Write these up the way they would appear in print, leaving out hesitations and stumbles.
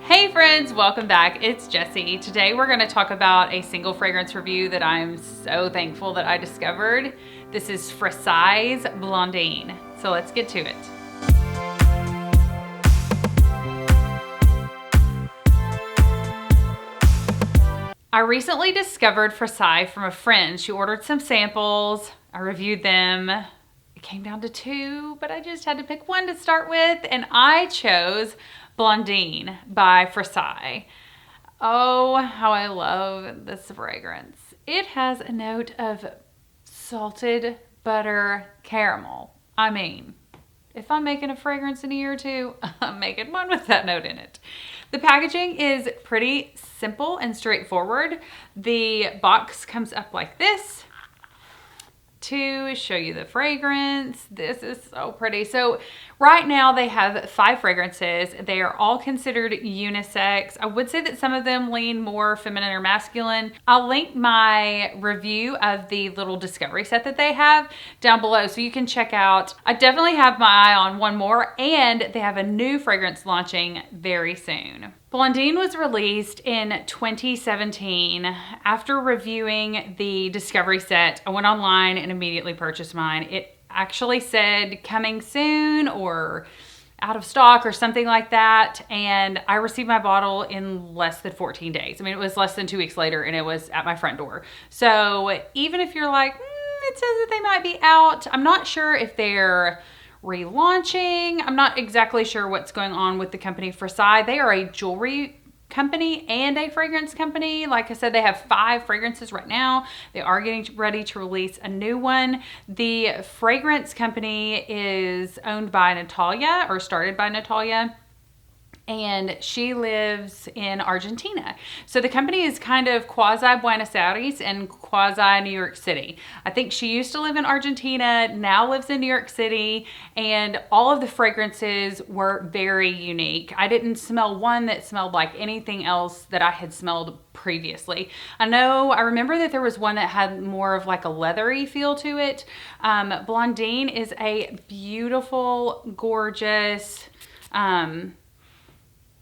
Hey friends, welcome back. It's Jessi. Today we're going to talk about a single fragrance review that I'm so thankful that I discovered. This is Frassai's Blondine. So let's get to it. I recently discovered Frassai from a friend. She ordered some samples. I reviewed them. It came down to two, but I just had to pick one to start with, and I chose Blondine by Frassai. Oh, how I love this fragrance. It has a note of salted butter caramel. I mean, if I'm making a fragrance in a year or two, I'm making one with that note in it. The packaging is pretty simple and straightforward. The box comes up like this to show you the fragrance. This is so pretty. So right now they have 5 fragrances. They are all considered unisex. I would say that some of them lean more feminine or masculine. I'll link my review of the little discovery set that they have down below so you can check out. I definitely have my eye on one more, and they have a new fragrance launching very soon. Blondine was released in 2017. After reviewing the discovery set, I went online and immediately purchased mine. It actually said coming soon or out of stock or something like that, and I received my bottle in less than 14 days. I mean, it was less than 2 weeks later and it was at my front door. So even if you're like, it says that they might be out, I'm not sure if they're relaunching. I'm not exactly sure what's going on with the company Frassai. They are a jewelry company and a fragrance company. Like I said, they have 5 fragrances right now. They are getting ready to release a new one. The fragrance company is owned by Natalia, or started by Natalia, and she lives in Argentina. So the company is kind of quasi Buenos Aires and quasi New York City. I think she used to live in Argentina, now lives in New York City, and all of the fragrances were very unique. I didn't smell one that smelled like anything else that I had smelled previously. I remember that there was one that had more of like a leathery feel to it. Blondine is a beautiful, gorgeous,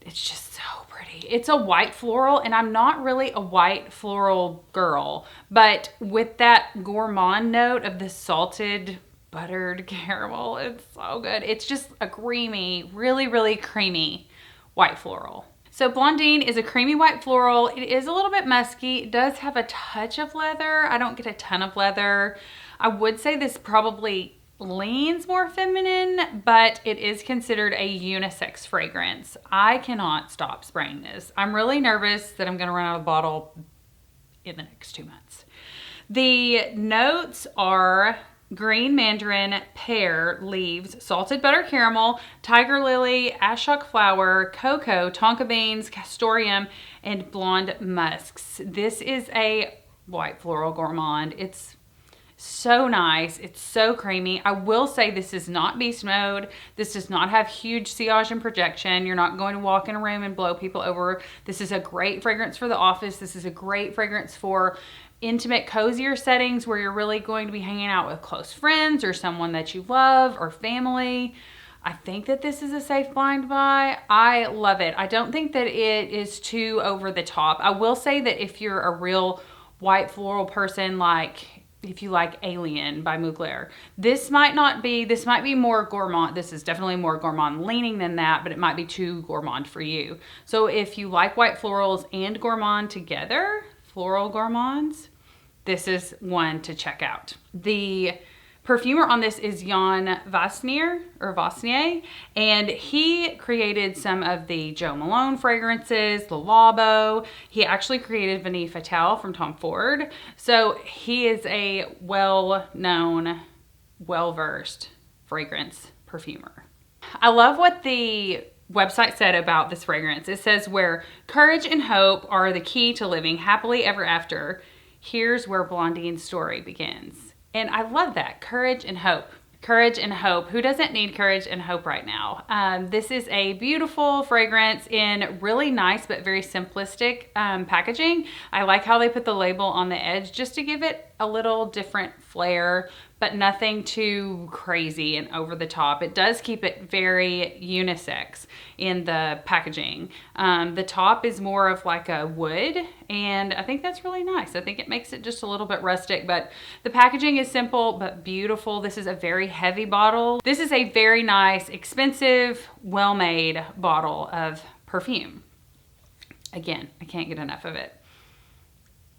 it's just so pretty. It's a white floral, and I'm not really a white floral girl, but with that gourmand note of the salted buttered caramel, it's so good. It's just a creamy, really, really creamy white floral. So Blondine is a creamy white floral. It is a little bit musky. It does have a touch of leather. I don't get a ton of leather. I would say this probably leans more feminine, but it is considered a unisex fragrance. I cannot stop spraying this. I'm really nervous that I'm going to run out of the bottle in the next 2 months. The notes are green mandarin, pear, leaves, salted butter caramel, tiger lily, ashok flower, cocoa, tonka beans, castoreum, and blonde musks. This is a white floral gourmand. It's so nice. It's so creamy. I will say this is not beast mode. This does not have huge sillage and projection. You're not going to walk in a room and blow people over. This is a great fragrance for the office. This is a great fragrance for intimate, cozier settings where you're really going to be hanging out with close friends or someone that you love or family. I think that this is a safe blind buy. I love it. I don't think that it is too over the top. I will say that if you're a real white floral person, like if you like Alien by Mugler, this might be more gourmand. This is definitely more gourmand leaning than that, but it might be too gourmand for you. So if you like white florals and gourmand together, floral gourmands, this is one to check out. The perfumer on this is Yann Vasnier, and he created some of the Jo Malone fragrances, the Labo. He actually created Vanille Fatale from Tom Ford. So he is a well-known, well-versed fragrance perfumer. I love what the website said about this fragrance. It says, where courage and hope are the key to living happily ever after, here's where Blondine's story begins. And I love that. Courage and hope. Courage and hope. Who doesn't need courage and hope right now? This is a beautiful fragrance in really nice but very simplistic packaging. I like how they put the label on the edge just to give it a little different flair. but nothing too crazy and over the top. It does keep it very unisex in the packaging. The top is more of like a wood, and I think that's really nice. I think it makes it just a little bit rustic, but the packaging is simple but beautiful. This is a very heavy bottle. This is a very nice, expensive, well-made bottle of perfume. Again, I can't get enough of it.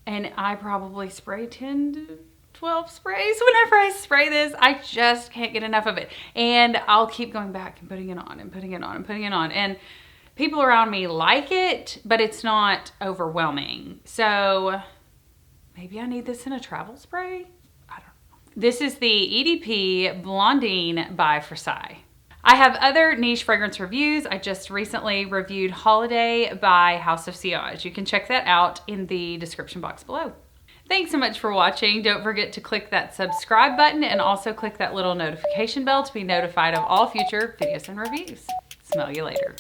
And I probably spray 10 to 12 sprays whenever I spray this. I just can't get enough of it. And I'll keep going back and putting it on and putting it on and putting it on. And people around me like it, but it's not overwhelming. So maybe I need this in a travel spray? I don't know. This is the EDP Blondine by Frassai. I have other niche fragrance reviews. I just recently reviewed Holiday by House of Sillage. You can check that out in the description box below. Thanks so much for watching. Don't forget to click that subscribe button and also click that little notification bell to be notified of all future videos and reviews. Smell you later.